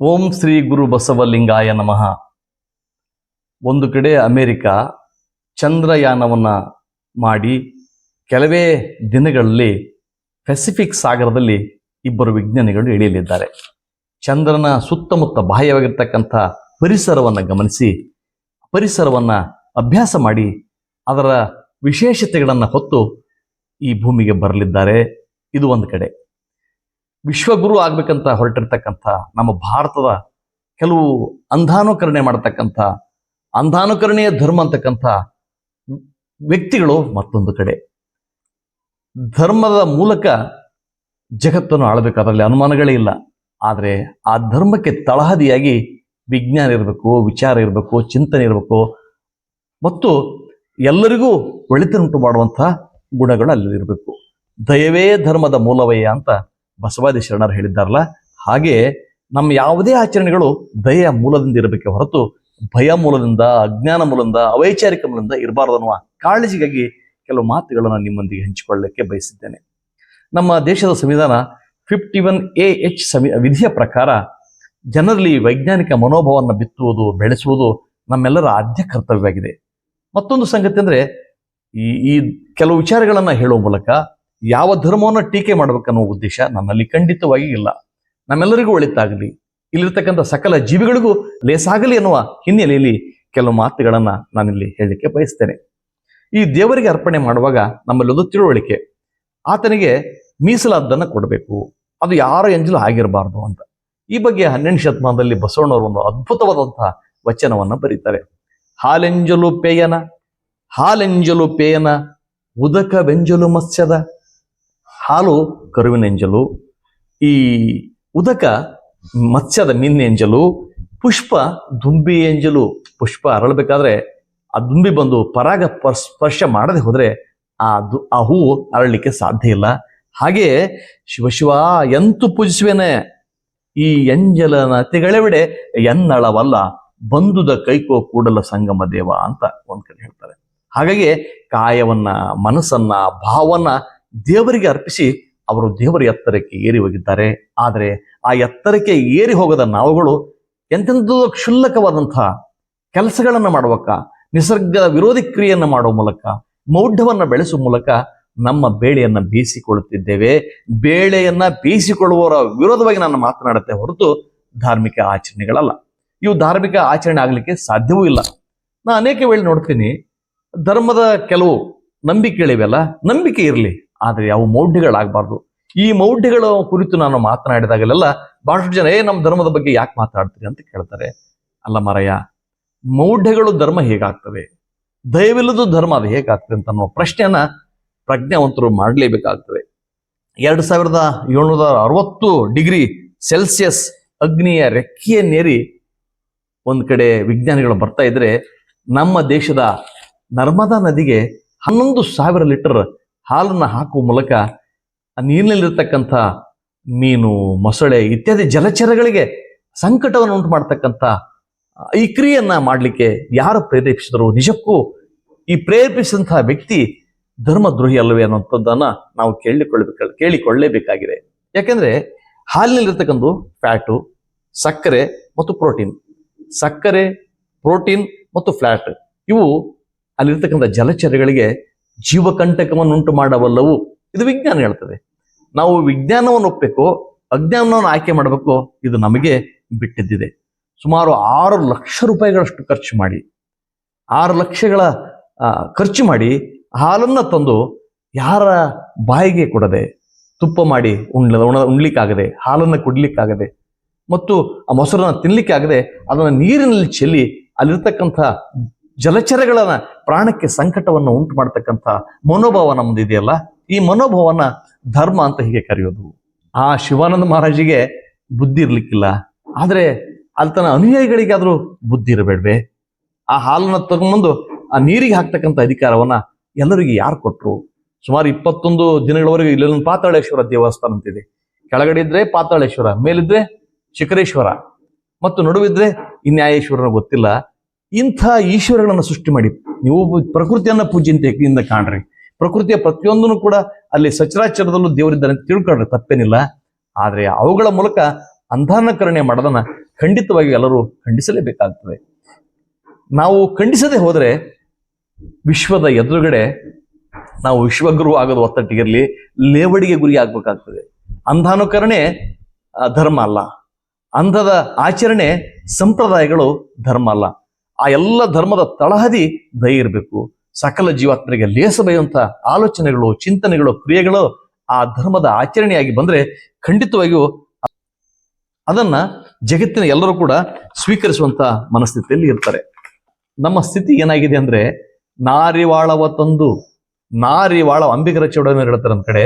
ಓಂ ಶ್ರೀ ಗುರು ಬಸವಲಿಂಗಾಯ ನಮಃ. ಒಂದು ಕಡೆ ಅಮೆರಿಕ ಚಂದ್ರಯಾನವನ್ನ ಮಾಡಿ ಕೆಲವೇ ದಿನಗಳಲ್ಲಿ ಪೆಸಿಫಿಕ್ ಸಾಗರದಲ್ಲಿ ಇಬ್ಬರು ವಿಜ್ಞಾನಿಗಳು ಇಳಿಯಲಿದ್ದಾರೆ. ಚಂದ್ರನ ಸುತ್ತಮುತ್ತ ಬಾಹ್ಯವಾಗಿರ್ತಕ್ಕಂಥ ಪರಿಸರವನ್ನು ಗಮನಿಸಿ ಪರಿಸರವನ್ನು ಅಭ್ಯಾಸ ಮಾಡಿ ಅದರ ವಿಶೇಷತೆಗಳನ್ನು ಹೊತ್ತು ಈ ಭೂಮಿಗೆ ಬರಲಿದ್ದಾರೆ. ಇದು ಒಂದು ಕಡೆ. ವಿಶ್ವಗುರು ಆಗ್ಬೇಕಂತ ಹೊರಟಿರ್ತಕ್ಕಂಥ ನಮ್ಮ ಭಾರತದ ಕೆಲವು ಅಂಧಾನುಕರಣೆ ಮಾಡತಕ್ಕಂಥ ಅಂಧಾನುಕರಣೆಯ ಧರ್ಮ ಅಂತಕ್ಕಂಥ ವ್ಯಕ್ತಿಗಳು ಮತ್ತೊಂದು ಕಡೆ. ಧರ್ಮದ ಮೂಲಕ ಜಗತ್ತನ್ನು ಆಳಬೇಕಾದ್ರಲ್ಲಿ ಅನುಮಾನಗಳೇ ಇಲ್ಲ. ಆದರೆ ಆ ಧರ್ಮಕ್ಕೆ ತಳಹದಿಯಾಗಿ ವಿಜ್ಞಾನ ಇರಬೇಕು, ವಿಚಾರ ಇರಬೇಕು, ಚಿಂತನೆ ಇರಬೇಕು ಮತ್ತು ಎಲ್ಲರಿಗೂ ಒಳಿತನುಂಟು ಮಾಡುವಂಥ ಗುಣಗಳು ಅಲ್ಲಿರಬೇಕು. ದಯವೇ ಧರ್ಮದ ಮೂಲವಯ್ಯ ಅಂತ ಬಸವಾದಿ ಶರಣರು ಹೇಳಿದ್ದಾರಲ್ಲ, ಹಾಗೆ ನಮ್ಮ ಯಾವುದೇ ಆಚರಣೆಗಳು ದಯೆಯ ಮೂಲದಿಂದ ಇರಬೇಕೆ ಹೊರತು ಭಯ ಮೂಲದಿಂದ, ಅಜ್ಞಾನ ಮೂಲದಿಂದ, ಅವೈಚಾರಿಕ ಮೂಲದಿಂದ ಇರಬಾರದು ಅನ್ನುವ ಕಾಳಜಿಗಾಗಿ ಕೆಲವು ಮಾತುಗಳನ್ನು ನಿಮ್ಮೊಂದಿಗೆ ಹಂಚಿಕೊಳ್ಳಲಿಕ್ಕೆ ಬಯಸಿದ್ದೇನೆ. ನಮ್ಮ ದೇಶದ ಸಂವಿಧಾನ 51AH ವಿಧಿಯ ಪ್ರಕಾರ ಜನರಲ್ಲಿ ವೈಜ್ಞಾನಿಕ ಮನೋಭಾವವನ್ನು ಬಿತ್ತುವುದು, ಬೆಳೆಸುವುದು ನಮ್ಮೆಲ್ಲರ ಆದ್ಯ ಕರ್ತವ್ಯವಾಗಿದೆ. ಮತ್ತೊಂದು ಸಂಗತಿ ಅಂದರೆ ಈ ಕೆಲವು ವಿಚಾರಗಳನ್ನು ಹೇಳುವ ಮೂಲಕ ಯಾವ ಧರ್ಮವನ್ನು ಟೀಕೆ ಮಾಡಬೇಕನ್ನೋ ಉದ್ದೇಶ ನನ್ನಲ್ಲಿ ಖಂಡಿತವಾಗಿ ಇಲ್ಲ. ನಮ್ಮೆಲ್ಲರಿಗೂ ಒಳಿತಾಗಲಿ, ಇಲ್ಲಿರ್ತಕ್ಕಂಥ ಸಕಲ ಜೀವಿಗಳಿಗೂ ಲೇಸಾಗಲಿ ಎನ್ನುವ ಹಿನ್ನೆಲೆಯಲ್ಲಿ ಕೆಲವು ಮಾತುಗಳನ್ನು ನಾನಿಲ್ಲಿ ಹೇಳಲಿಕ್ಕೆ ಬಯಸ್ತೇನೆ. ಈ ದೇವರಿಗೆ ಅರ್ಪಣೆ ಮಾಡುವಾಗ ನಮ್ಮಲ್ಲೊಂದು ತಿಳುವಳಿಕೆ, ಆತನಿಗೆ ಮೀಸಲಾದ್ದನ್ನು ಕೊಡಬೇಕು, ಅದು ಯಾರ ಎಂಜಲು ಆಗಿರಬಾರ್ದು ಅಂತ. ಈ ಬಗ್ಗೆ 12ನೇ ಶತಮಾನದಲ್ಲಿ ಬಸವಣ್ಣವರು ಒಂದು ಅದ್ಭುತವಾದಂತಹ ವಚನವನ್ನು ಬರೀತಾರೆ. ಹಾಲೆಂಜಲು ಪೇಯನ ಉದಕ ಬೆಂಜಲು ಮತ್ಸ್ಯದ. ಹಾಲು ಕರುವಿನೆಂಜಲು, ಈ ಉದಕ ಮತ್ಸ್ಯದ ಮೀನಿನೆಂಜಲು, ಪುಷ್ಪ ದುಂಬಿ ಎಂಜಲು. ಪುಷ್ಪ ಅರಳಬೇಕಾದ್ರೆ ಆ ದುಂಬಿ ಬಂದು ಪರಾಗ ಸ್ಪರ್ಶ ಮಾಡದೆ ಹೋದ್ರೆ ಆ ಹೂವು ಅರಳಲಿಕ್ಕೆ ಸಾಧ್ಯ ಇಲ್ಲ. ಹಾಗೆ ಶಿವ ಎಂತು ಪೂಜಿಸುವೇನೆ ಈ ಎಂಜಲನ ತೆಗಳೆವಿಡೆ ಎನ್ನಳವಲ್ಲ ಬಂದುದ ಕೈಕೋ ಕೂಡಲ ಸಂಗಮ ದೇವ ಅಂತ ಒಂದ್ ಕಡೆ ಹೇಳ್ತಾರೆ. ಹಾಗಾಗಿ ಕಾಯವನ್ನ, ಮನಸ್ಸನ್ನ, ಭಾವನ್ನ ದೇವರಿಗೆ ಅರ್ಪಿಸಿ ಅವರು ದೇವರ ಎತ್ತರಕ್ಕೆ ಏರಿ ಹೋಗಿದ್ದಾರೆ. ಆದರೆ ಆ ಎತ್ತರಕ್ಕೆ ಏರಿ ಹೋಗದ ನಾವುಗಳು ಎಂತೆಂಥದ್ದು ಕ್ಷುಲ್ಲಕವಾದಂತಹ ಕೆಲಸಗಳನ್ನು ಮಾಡುವಕ್ಕ, ನಿಸರ್ಗದ ವಿರೋಧಿ ಕ್ರಿಯೆಯನ್ನು ಮಾಡುವ ಮೂಲಕ, ಮೌಢ್ಯವನ್ನು ಬೆಳೆಸುವ ಮೂಲಕ ನಮ್ಮ ಬೇಳೆಯನ್ನ ಬೇಯಿಸಿಕೊಳ್ಳುತ್ತಿದ್ದೇವೆ. ಬೇಳೆಯನ್ನ ಬೇಯಿಸಿಕೊಳ್ಳುವವರ ವಿರೋಧವಾಗಿ ನಾನು ಮಾತನಾಡುತ್ತೆ ಹೊರತು ಧಾರ್ಮಿಕ ಆಚರಣೆಗಳಲ್ಲ. ಇವು ಧಾರ್ಮಿಕ ಆಚರಣೆ ಆಗ್ಲಿಕ್ಕೆ ಸಾಧ್ಯವೂ ಇಲ್ಲ. ನಾನು ಅನೇಕ ವೇಳೆ ನೋಡ್ತೀನಿ, ಧರ್ಮದ ಕೆಲವು ನಂಬಿಕೆಗಳಿವೆಲ್ಲ, ನಂಬಿಕೆ ಇರಲಿ, ಆದರೆ ಅವು ಮೌಢ್ಯಗಳಾಗಬಾರ್ದು. ಈ ಮೌಢ್ಯಗಳ ಕುರಿತು ನಾನು ಮಾತನಾಡಿದಾಗಲೆಲ್ಲ ಬಹಳಷ್ಟು ಜನ ನಮ್ಮ ಧರ್ಮದ ಬಗ್ಗೆ ಯಾಕೆ ಮಾತಾಡ್ತೀರಿ ಅಂತ ಕೇಳ್ತಾರೆ. ಅಲ್ಲ ಮಾರಾಯ, ಮೌಢ್ಯಗಳು ಧರ್ಮ ಹೇಗಾಗ್ತವೆ, ದಯವಿಲ್ಲದ ಧರ್ಮ ಅದು ಹೇಗಾಗ್ತದೆ ಅಂತ ಅನ್ನೋ ಪ್ರಶ್ನೆಯನ್ನ ಪ್ರಜ್ಞಾವಂತರು ಮಾಡಲೇಬೇಕಾಗ್ತದೆ. 2760 ಡಿಗ್ರಿ ಸೆಲ್ಸಿಯಸ್ ಅಗ್ನಿಯ ರೆಕ್ಕೆಯನ್ನೇರಿ ಒಂದ್ ಕಡೆ ವಿಜ್ಞಾನಿಗಳು ಬರ್ತಾ ಇದ್ರೆ, ನಮ್ಮ ದೇಶದ ನರ್ಮದಾ ನದಿಗೆ 11,000 ಲೀಟರ್ ಹಾಲನ್ನು ಹಾಕುವ ಮೂಲಕ ನೀರಿನಲ್ಲಿರ್ತಕ್ಕಂಥ ಮೀನು, ಮೊಸಳೆ ಇತ್ಯಾದಿ ಜಲಚರಗಳಿಗೆ ಸಂಕಟವನ್ನು ಉಂಟು ಮಾಡ್ತಕ್ಕಂಥ ಈ ಕ್ರಿಯೆಯನ್ನ ಮಾಡಲಿಕ್ಕೆ ಯಾರು ಪ್ರೇರೇಪಿಸಿದರು? ನಿಜಕ್ಕೂ ಈ ಪ್ರೇರೇಪಿಸಿದಂತಹ ವ್ಯಕ್ತಿ ಧರ್ಮದ್ರೋಹಿ ಅಲ್ಲವೇ ಅನ್ನೋಂಥದ್ದನ್ನ ನಾವು ಕೇಳಿಕೊಳ್ಳೇಬೇಕಾಗಿದೆ. ಯಾಕೆಂದ್ರೆ ಹಾಲಿನಲ್ಲಿರ್ತಕ್ಕಂಥ ಫ್ಯಾಟು, ಸಕ್ಕರೆ ಮತ್ತು ಪ್ರೋಟೀನ್, ಸಕ್ಕರೆ, ಪ್ರೋಟೀನ್ ಮತ್ತು ಫ್ಯಾಟ್ ಇವು ಅಲ್ಲಿರ್ತಕ್ಕಂಥ ಜಲಚರಗಳಿಗೆ ಜೀವಕಂಟಕವನ್ನು ಉಂಟು ಮಾಡಬಲ್ಲವು. ಇದು ವಿಜ್ಞಾನ ಹೇಳ್ತದೆ. ನಾವು ವಿಜ್ಞಾನವನ್ನು ಒಪ್ಪಬೇಕು, ಅಜ್ಞಾನವನ್ನು ಆಯ್ಕೆ ಮಾಡಬೇಕು, ಇದು ನಮಗೆ ಬಿಟ್ಟಿದ್ದಿದೆ. ಸುಮಾರು 6 ಲಕ್ಷ ರೂಪಾಯಿಗಳಷ್ಟು ಖರ್ಚು ಮಾಡಿ, 6 ಲಕ್ಷಗಳ ಖರ್ಚು ಮಾಡಿ ಹಾಲನ್ನು ತಂದು ಯಾರ ಬಾಯಿಗೆ ಕೊಡದೆ, ತುಪ್ಪ ಮಾಡಿ ಉಣ್ಲಿಕ್ಕಾಗದೆ, ಹಾಲನ್ನು ಕುಡ್ಲಿಕ್ಕಾಗದೆ ಮತ್ತು ಆ ಮೊಸರನ್ನು ತಿನ್ಲಿಕ್ಕಾಗದೆ ಅದನ್ನು ನೀರಿನಲ್ಲಿ ಚೆಲ್ಲಿ ಅಲ್ಲಿರ್ತಕ್ಕಂಥ ಜಲಚರಗಳ ಪ್ರಾಣಕ್ಕೆ ಸಂಕಟವನ್ನು ಉಂಟು ಮಾಡ್ತಕ್ಕಂಥ ಮನೋಭಾವ ನಮ್ದಿದೆಯಲ್ಲ, ಈ ಮನೋಭಾವನ ಧರ್ಮ ಅಂತ ಹೀಗೆ ಕರೆಯೋದು. ಆ ಶಿವಾನಂದ ಮಹಾರಾಜಿಗೆ ಬುದ್ಧಿ ಇರ್ಲಿಕ್ಕಿಲ್ಲ, ಆದರೆ ತನ್ನ ಅನುಯಾಯಿಗಳಿಗಾದ್ರೂ ಬುದ್ಧಿ ಇರಬೇಡ್ವೆ? ಆ ಹಾಲನ್ನು ತಗೊಂಬಂದು ಆ ನೀರಿಗೆ ಹಾಕ್ತಕ್ಕಂಥ ಅಧಿಕಾರವನ್ನ ಎಲ್ಲರಿಗೆ ಯಾರು ಕೊಟ್ರು? ಸುಮಾರು 21 ದಿನಗಳವರೆಗೆ ಇಲ್ಲೊಂದು ಪಾತಾಳೇಶ್ವರ ದೇವಸ್ಥಾನ ಅಂತಿದೆ. ಕೆಳಗಡೆ ಇದ್ರೆ ಪಾತಾಳೇಶ್ವರ, ಮೇಲಿದ್ರೆ ಶಿಖರೇಶ್ವರ ಮತ್ತು ನಡುವಿದ್ರೆ ನ್ಯಾಯೇಶ್ವರನ ಗೊತ್ತಿಲ್ಲ. ಇಂಥ ಈಶ್ವರಗಳನ್ನು ಸೃಷ್ಟಿ ಮಾಡಿ ನೀವು ಪ್ರಕೃತಿಯನ್ನ ಪೂಜ್ಯಂತೆಯಿಂದ ಕಾಣ್ರಿ. ಪ್ರಕೃತಿಯ ಪ್ರತಿಯೊಂದನ್ನು ಕೂಡ ಅಲ್ಲಿ ಸಚರಾಚರದಲ್ಲೂ ದೇವರಿದ್ದಾನೆ ತಿಳ್ಕೊಂಡ್ರೆ ತಪ್ಪೇನಿಲ್ಲ. ಆದರೆ ಅವುಗಳ ಮೂಲಕ ಅಂಧಾನುಕರಣೆ ಮಾಡೋದನ್ನ ಖಂಡಿತವಾಗಿ ಎಲ್ಲರೂ ಖಂಡಿಸಲೇಬೇಕಾಗ್ತದೆ. ನಾವು ಖಂಡಿಸದೆ ಹೋದರೆ ವಿಶ್ವದ ಎದುರುಗಡೆ ನಾವು ವಿಶ್ವಗುರು ಆಗೋದು ಒತ್ತಟ್ಟಿಗಿರಲಿ, ಲೇವಡಿಗೆ ಗುರಿ ಆಗ್ಬೇಕಾಗ್ತದೆ. ಅಂಧಾನುಕರಣೆ ಧರ್ಮ ಅಲ್ಲ, ಅಂಧದ ಆಚರಣೆ ಸಂಪ್ರದಾಯಗಳು ಧರ್ಮ ಅಲ್ಲ. ಆ ಎಲ್ಲ ಧರ್ಮದ ತಳಹದಿ ದಯ ಇರಬೇಕು. ಸಕಲ ಜೀವಾತ್ಮರಿಗೆ ಲೇಸ ಬೈಯುವಂಥ ಆಲೋಚನೆಗಳು, ಚಿಂತನೆಗಳು, ಕ್ರಿಯೆಗಳು ಆ ಧರ್ಮದ ಆಚರಣೆಯಾಗಿ ಬಂದರೆ ಖಂಡಿತವಾಗಿಯೂ ಅದನ್ನ ಜಗತ್ತಿನ ಎಲ್ಲರೂ ಕೂಡ ಸ್ವೀಕರಿಸುವಂತ ಮನಸ್ಥಿತಿಯಲ್ಲಿ ಇರ್ತಾರೆ. ನಮ್ಮ ಸ್ಥಿತಿ ಏನಾಗಿದೆ ಅಂದ್ರೆ, ನಾರಿವಾಳವ ತಂದು, ನಾರಿವಾಳ ಅಂಬಿಗರ ಚೌಡನ ಹೇಳ್ತಾರೆ ಒಂದ್ ಕಡೆ,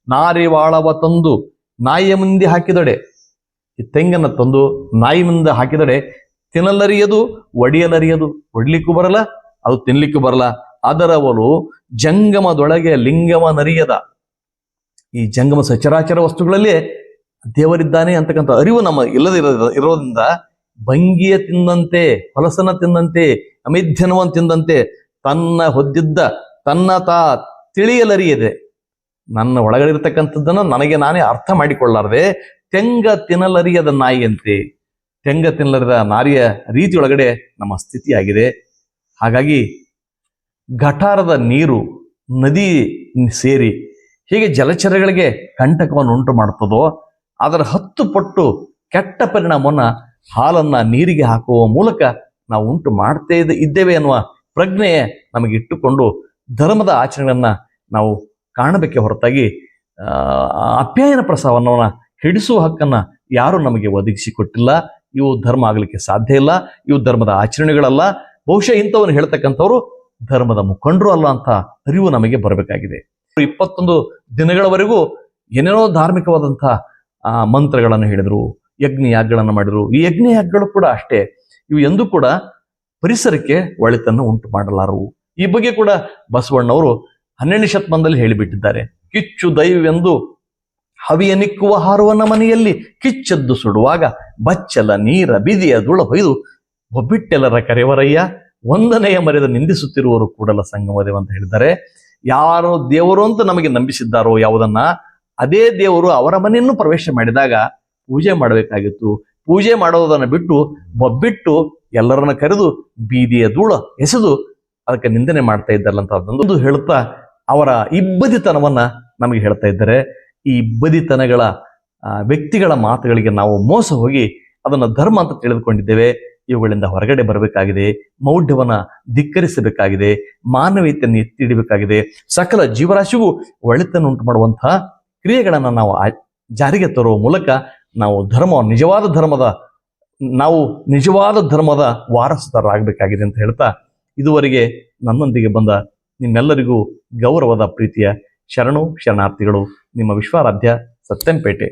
ನಾರಿವಾಳವ ತಂದು ನಾಯಿಯ ಮುಂದೆ ಹಾಕಿದಡೆ, ಈ ತೆಂಗನ್ನ ತಂದು ನಾಯಿ ಮುಂದೆ ಹಾಕಿದಡೆ ತಿನ್ನಲರಿಯದು ಒಡಿಯಲರಿಯದು, ಒಡ್ಲಿಕ್ಕೂ ಬರಲ್ಲ ಅದು ತಿನ್ಲಿಕ್ಕೂ ಬರಲ್ಲ. ಅದರವಳು ಜಂಗಮದೊಳಗೆ ಲಿಂಗಮ ನರಿಯದ. ಈ ಜಂಗಮ ಸಚರಾಚರ ವಸ್ತುಗಳಲ್ಲಿ ದೇವರಿದ್ದಾನೆ ಅಂತಕ್ಕಂಥ ಅರಿವು ನಮ್ಮ ಇರೋದ್ರಿಂದ ಭಂಗಿಯ ತಿಂದಂತೆ, ಹೊಲಸನ ತಿಂದಂತೆ, ಅಮಿಥ್ಯನವನ್ನು ತಿಂದಂತೆ ತನ್ನ ಹೊದ್ದಿದ್ದ ತನ್ನ ತಿಳಿಯಲರಿಯದೆ, ನನ್ನ ಒಳಗಡೆ ಇರತಕ್ಕಂಥದ್ದನ್ನ ನನಗೆ ನಾನೇ ಅರ್ಥ ಮಾಡಿಕೊಳ್ಳಾರದೆ ತೆಂಗ ತಿನ್ನಲರಿಯದ ನಾಯಿಯಂತೆ, ತೆಂಗ ತಿನ್ನಲರಿದ ನಾರಿಯ ರೀತಿಯೊಳಗಡೆ ನಮ್ಮ ಸ್ಥಿತಿಯಾಗಿದೆ. ಹಾಗಾಗಿ ಗಟಾರದ ನೀರು ನದಿ ಸೇರಿ ಹೇಗೆ ಜಲಚರಗಳಿಗೆ ಕಂಟಕವನ್ನು ಉಂಟು ಮಾಡುತ್ತದೋ ಅದರ 10 ಪಟ್ಟು ಕೆಟ್ಟ ಪರಿಣಾಮವನ್ನು ಹಾಲನ್ನ ನೀರಿಗೆ ಹಾಕುವ ಮೂಲಕ ನಾವು ಉಂಟು ಮಾಡ್ತೇ ಇದ್ದೇವೆ ಅನ್ನುವ ಪ್ರಜ್ಞೆ ನಮಗೆ ಇಟ್ಟುಕೊಂಡು ಧರ್ಮದ ಆಚರಣೆಗಳನ್ನ ನಾವು ಕಾಣಬೇಕೆ ಹೊರತಾಗಿ ಅಪ್ಯಾಯನ ಪ್ರಸಾವವನ್ನು ಹಿಡಿಸುವ ಹಕ್ಕನ್ನ ಯಾರು ನಮಗೆ ಒದಗಿಸಿಕೊಟ್ಟಿಲ್ಲ. ಇವು ಧರ್ಮ ಆಗಲಿಕ್ಕೆ ಸಾಧ್ಯ ಇಲ್ಲ, ಇವು ಧರ್ಮದ ಆಚರಣೆಗಳಲ್ಲ. ಬಹುಶಃ ಇಂಥವನ್ನು ಹೇಳ್ತಕ್ಕಂಥವ್ರು ಧರ್ಮದ ಮುಖಂಡರು ಅಲ್ಲ ಅಂತ ಅರಿವು ನಮಗೆ ಬರಬೇಕಾಗಿದೆ. 21 ದಿನಗಳವರೆಗೂ ಏನೇನೋ ಧಾರ್ಮಿಕವಾದಂತಹ ಮಂತ್ರಗಳನ್ನು ಹೇಳಿದ್ರು, ಯಜ್ಞಯಾಗಗಳನ್ನು ಮಾಡಿದ್ರು. ಈ ಯಜ್ಞಯಾಗಗಳು ಕೂಡ ಅಷ್ಟೇ, ಇವು ಎಂದೂ ಕೂಡ ಪರಿಸರಕ್ಕೆ ಒಳಿತನ್ನು ಉಂಟು ಮಾಡಲಾರವು. ಈ ಬಗ್ಗೆ ಕೂಡ ಬಸವಣ್ಣವರು 12ನೇ ಶತಮಾನದಲ್ಲಿ ಹೇಳಿಬಿಟ್ಟಿದ್ದಾರೆ. ಕಿಚ್ಚು ದೈವವೆಂದು ಹವಿಯ ನಿಕ್ಕುವ ಹಾರುವನ ಮನೆಯಲ್ಲಿ ಕಿಚ್ಚದ್ದು ಸುಡುವಾಗ ಬಚ್ಚಲ ನೀರ ಬಿದಿಯ ಧೂಳ ಹೊಯ್ದು ಒಬ್ಬಿಟ್ಟೆಲ್ಲರ ಕರೆವರಯ್ಯ, ಒಂದನೆಯ ಮರೆದ ನಿಂದಿಸುತ್ತಿರುವರು ಕೂಡಲ ಸಂಗಮದೇವ ಅಂತ ಹೇಳಿದ್ದಾರೆ. ಯಾರು ದೇವರು ಅಂತ ನಮಗೆ ನಂಬಿಸಿದ್ದಾರೋ ಯಾವುದನ್ನ, ಅದೇ ದೇವರು ಅವರ ಮನೆಯನ್ನು ಪ್ರವೇಶ ಮಾಡಿದಾಗ ಪೂಜೆ ಮಾಡಬೇಕಾಗಿತ್ತು. ಪೂಜೆ ಮಾಡೋದನ್ನ ಬಿಟ್ಟು ಒಬ್ಬಿಟ್ಟು ಎಲ್ಲರನ್ನ ಕರೆದು ಬೀದಿಯ ಧೂಳ ಎಸೆದು ಅದಕ್ಕೆ ನಿಂದನೆ ಮಾಡ್ತಾ ಇದ್ದಾರಲ್ಲ ಅಂತ ಅದೊಂದು ಹೇಳ್ತಾ ಅವರ ಇಬ್ಬದಿತನವನ್ನ ನಮಗೆ ಹೇಳ್ತಾ ಇದ್ದಾರೆ. ಈ ಇಬ್ಬದಿತನಗಳ ವ್ಯಕ್ತಿಗಳ ಮಾತುಗಳಿಗೆ ನಾವು ಮೋಸ ಹೋಗಿ ಅದನ್ನ ಧರ್ಮ ಅಂತ ತಿಳಿದುಕೊಂಡಿದ್ದೇವೆ. ಇವುಗಳಿಂದ ಹೊರಗಡೆ ಬರಬೇಕಾಗಿದೆ, ಮೌಢ್ಯವನ್ನ ಧಿಕ್ಕರಿಸಬೇಕಾಗಿದೆ, ಮಾನವೀಯತೆಯನ್ನು ಎತ್ತಿ ಹಿಡಿಬೇಕಾಗಿದೆ. ಸಕಲ ಜೀವರಾಶಿಗೂ ಒಳಿತನ್ನು ಉಂಟು ಮಾಡುವಂತಹ ಕ್ರಿಯೆಗಳನ್ನು ನಾವು ಜಾರಿಗೆ ತರುವ ಮೂಲಕ ನಾವು ನಿಜವಾದ ಧರ್ಮದ ವಾರಸುದಾರರಾಗಬೇಕಾಗಿದೆ ಅಂತ ಹೇಳ್ತಾ, ಇದುವರೆಗೆ ನನ್ನೊಂದಿಗೆ ಬಂದ ನಿಮ್ಮೆಲ್ಲರಿಗೂ ಗೌರವದ ಪ್ರೀತಿಯ ಶರಣಾರ್ಥಿಗಳು. ನಿಮ್ಮ ವಿಶ್ವಾರಾಧ್ಯ ಸತ್ಯಂಪೇಟೆ.